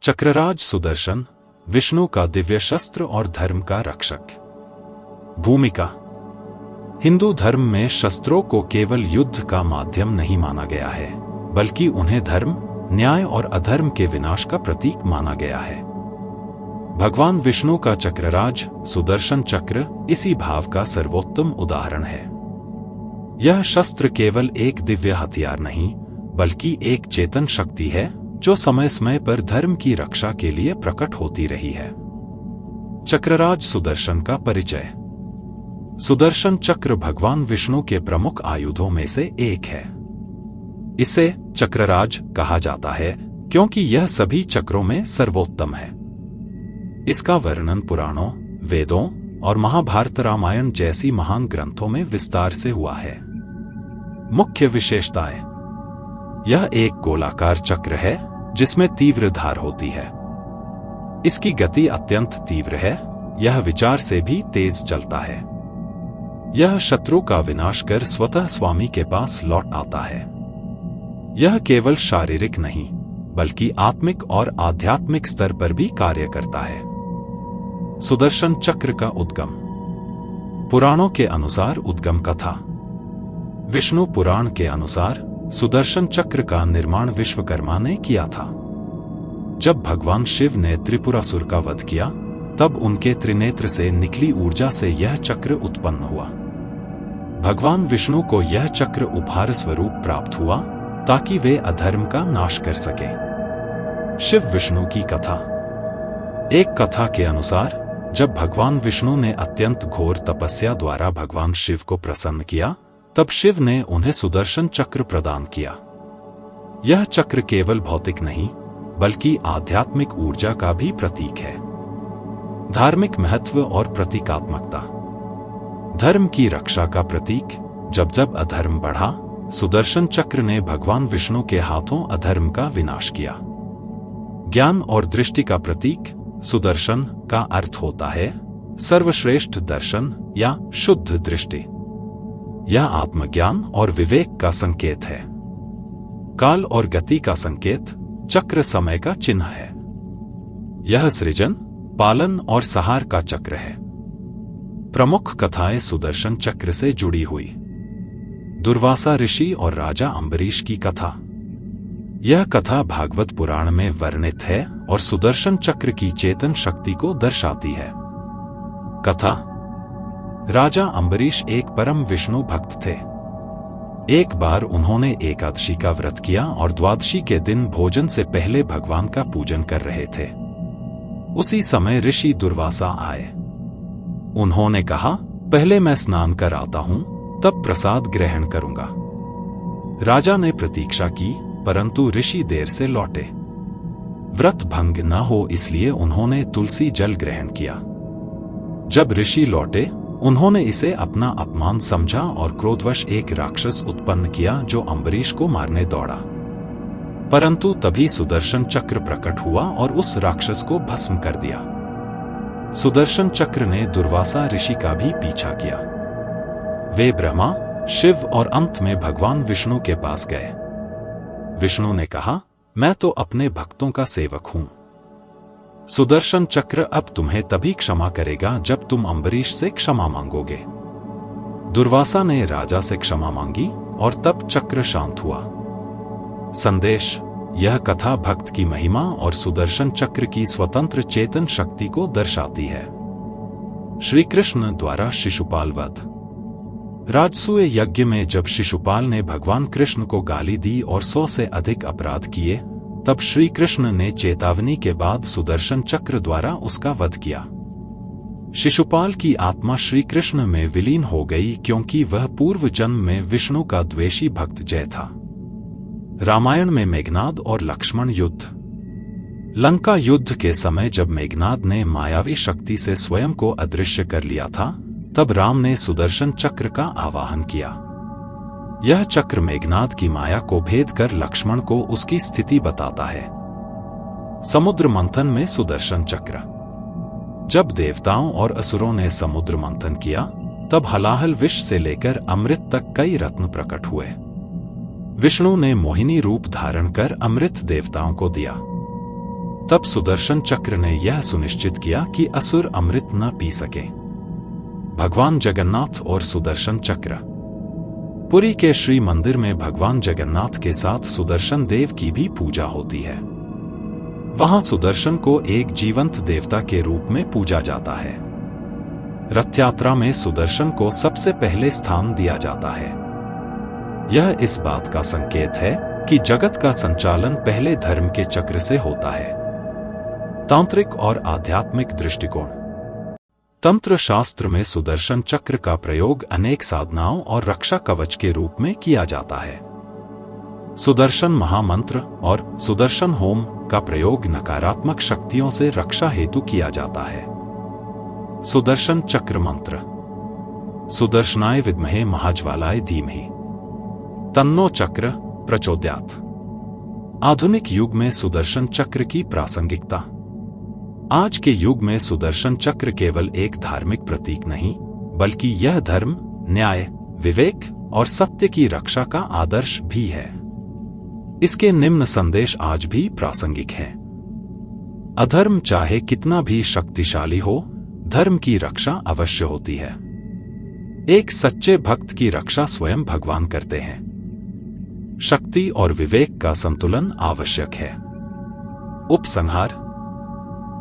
चक्रराज सुदर्शन, विष्णु का दिव्य शस्त्र और धर्म का रक्षक। भूमिका। हिंदू धर्म में शस्त्रों को केवल युद्ध का माध्यम नहीं माना गया है, बल्कि उन्हें धर्म, न्याय और अधर्म के विनाश का प्रतीक माना गया है। भगवान विष्णु का चक्रराज सुदर्शन चक्र इसी भाव का सर्वोत्तम उदाहरण है। यह शस्त्र केवल एक दिव्य हथियार नहीं, बल्कि एक चेतन शक्ति है जो समय समय पर धर्म की रक्षा के लिए प्रकट होती रही है। चक्रराज सुदर्शन का परिचय। सुदर्शन चक्र भगवान विष्णु के प्रमुख आयुधों में से एक है। इसे चक्रराज कहा जाता है क्योंकि यह सभी चक्रों में सर्वोत्तम है। इसका वर्णन पुराणों, वेदों और महाभारत रामायण जैसी महान ग्रंथों में विस्तार से हुआ है। मुख्य विशेषताएं। यह एक गोलाकार चक्र है जिसमें तीव्र धार होती है। इसकी गति अत्यंत तीव्र है, यह विचार से भी तेज चलता है। यह शत्रु का विनाश कर स्वतः स्वामी के पास लौट आता है। यह केवल शारीरिक नहीं, बल्कि आत्मिक और आध्यात्मिक स्तर पर भी कार्य करता है। सुदर्शन चक्र का उद्गम। पुराणों के अनुसार उद्गम कथा। विष्णु पुराण के अनुसार सुदर्शन चक्र का निर्माण विश्वकर्मा ने किया था। जब भगवान शिव ने त्रिपुरासुर का वध किया, तब उनके त्रिनेत्र से निकली ऊर्जा से यह चक्र उत्पन्न हुआ। भगवान विष्णु को यह चक्र उपहार स्वरूप प्राप्त हुआ ताकि वे अधर्म का नाश कर सके। शिव विष्णु की कथा। एक कथा के अनुसार जब भगवान विष्णु ने अत्यंत घोर तपस्या द्वारा भगवान शिव को प्रसन्न किया, तब शिव ने उन्हें सुदर्शन चक्र प्रदान किया। यह चक्र केवल भौतिक नहीं, बल्कि आध्यात्मिक ऊर्जा का भी प्रतीक है। धार्मिक महत्व और प्रतीकात्मकता। धर्म की रक्षा का प्रतीक। जब जब अधर्म बढ़ा, सुदर्शन चक्र ने भगवान विष्णु के हाथों अधर्म का विनाश किया। ज्ञान और दृष्टि का प्रतीक। सुदर्शन का अर्थ होता है सर्वश्रेष्ठ दर्शन या शुद्ध दृष्टि। यह आत्मज्ञान और विवेक का संकेत है। काल और गति का संकेत। चक्र समय का चिन्ह है। यह सृजन, पालन और संहार का चक्र है। प्रमुख कथाएं सुदर्शन चक्र से जुड़ी हुई। दुर्वासा ऋषि और राजा अम्बरीश की कथा। यह कथा भागवत पुराण में वर्णित है और सुदर्शन चक्र की चेतन शक्ति को दर्शाती है। कथा। राजा अम्बरीश एक परम विष्णु भक्त थे। एक बार उन्होंने एकादशी का व्रत किया और द्वादशी के दिन भोजन से पहले भगवान का पूजन कर रहे थे। उसी समय ऋषि दुर्वासा आए। उन्होंने कहा, पहले मैं स्नान कर आता हूं, तब प्रसाद ग्रहण करूंगा। राजा ने प्रतीक्षा की, परंतु ऋषि देर से लौटे। व्रत भंग न हो इसलिए उन्होंने तुलसी जल ग्रहण किया। जब ऋषि लौटे, उन्होंने इसे अपना अपमान समझा और क्रोधवश एक राक्षस उत्पन्न किया जो अम्बरीश को मारने दौड़ा। परंतु तभी सुदर्शन चक्र प्रकट हुआ और उस राक्षस को भस्म कर दिया। सुदर्शन चक्र ने दुर्वासा ऋषि का भी पीछा किया। वे ब्रह्मा, शिव और अंत में भगवान विष्णु के पास गए। विष्णु ने कहा, मैं तो अपने भक्तों का सेवक हूं। सुदर्शन चक्र अब तुम्हें तभी क्षमा करेगा जब तुम अम्बरीश से क्षमा मांगोगे। दुर्वासा ने राजा से क्षमा मांगी और तब चक्र शांत हुआ। संदेश। यह कथा भक्त की महिमा और सुदर्शन चक्र की स्वतंत्र चेतन शक्ति को दर्शाती है। श्री कृष्ण द्वारा शिशुपाल वध। राजसूय यज्ञ में जब शिशुपाल ने भगवान कृष्ण को गाली दी और 100 से अधिक अपराध किए, तब श्री कृष्ण ने चेतावनी के बाद सुदर्शन चक्र द्वारा उसका वध किया। शिशुपाल की आत्मा श्री कृष्ण में विलीन हो गई क्योंकि वह पूर्व जन्म में विष्णु का द्वेषी भक्त जय था। रामायण में मेघनाद और लक्ष्मण युद्ध। लंका युद्ध के समय जब मेघनाद ने मायावी शक्ति से स्वयं को अदृश्य कर लिया था, तब राम ने सुदर्शन चक्र का आवाहन किया। यह चक्र मेघनाद की माया को भेद कर लक्ष्मण को उसकी स्थिति बताता है। समुद्र मंथन में सुदर्शन चक्र। जब देवताओं और असुरों ने समुद्र मंथन किया, तब हलाहल विष से लेकर अमृत तक कई रत्न प्रकट हुए। विष्णु ने मोहिनी रूप धारण कर अमृत देवताओं को दिया। तब सुदर्शन चक्र ने यह सुनिश्चित किया कि असुर अमृत न पी सके। भगवान जगन्नाथ और सुदर्शन चक्र। पुरी के श्री मंदिर में भगवान जगन्नाथ के साथ सुदर्शन देव की भी पूजा होती है। वहां सुदर्शन को एक जीवंत देवता के रूप में पूजा जाता है। रथ यात्रा में सुदर्शन को सबसे पहले स्थान दिया जाता है। यह इस बात का संकेत है कि जगत का संचालन पहले धर्म के चक्र से होता है। तांत्रिक और आध्यात्मिक दृष्टिकोण। तंत्र शास्त्र में सुदर्शन चक्र का प्रयोग अनेक साधनाओं और रक्षा कवच के रूप में किया जाता है। सुदर्शन महामंत्र और सुदर्शन होम का प्रयोग नकारात्मक शक्तियों से रक्षा हेतु किया जाता है। सुदर्शन चक्र मंत्र। सुदर्शनाय विद्महे महाज्वालाय धीमहि तन्नो चक्र प्रचोदयात्। आधुनिक युग में सुदर्शन चक्र की प्रासंगिकता। आज के युग में सुदर्शन चक्र केवल एक धार्मिक प्रतीक नहीं, बल्कि यह धर्म, न्याय, विवेक और सत्य की रक्षा का आदर्श भी है। इसके निम्न संदेश आज भी प्रासंगिक हैं। अधर्म चाहे कितना भी शक्तिशाली हो, धर्म की रक्षा अवश्य होती है। एक सच्चे भक्त की रक्षा स्वयं भगवान करते हैं। शक्ति और विवेक का संतुलन आवश्यक है। उपसंहार।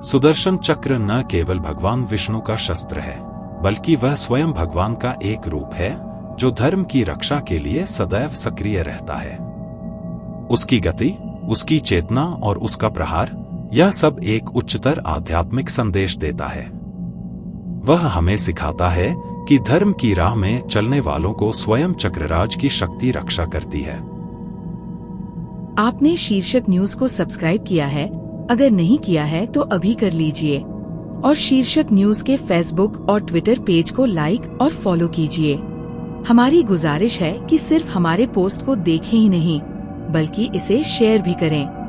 सुदर्शन चक्र न केवल भगवान विष्णु का शस्त्र है, बल्कि वह स्वयं भगवान का एक रूप है जो धर्म की रक्षा के लिए सदैव सक्रिय रहता है। उसकी गति, उसकी चेतना और उसका प्रहार, यह सब एक उच्चतर आध्यात्मिक संदेश देता है। वह हमें सिखाता है कि धर्म की राह में चलने वालों को स्वयं चक्रराज की शक्ति रक्षा करती है। आपने शीर्षक न्यूज को सब्सक्राइब किया है? अगर नहीं किया है तो अभी कर लीजिए और शीर्षक न्यूज के फेसबुक और ट्विटर पेज को लाइक और फॉलो कीजिए। हमारी गुजारिश है कि सिर्फ हमारे पोस्ट को देखें ही नहीं, बल्कि इसे शेयर भी करें।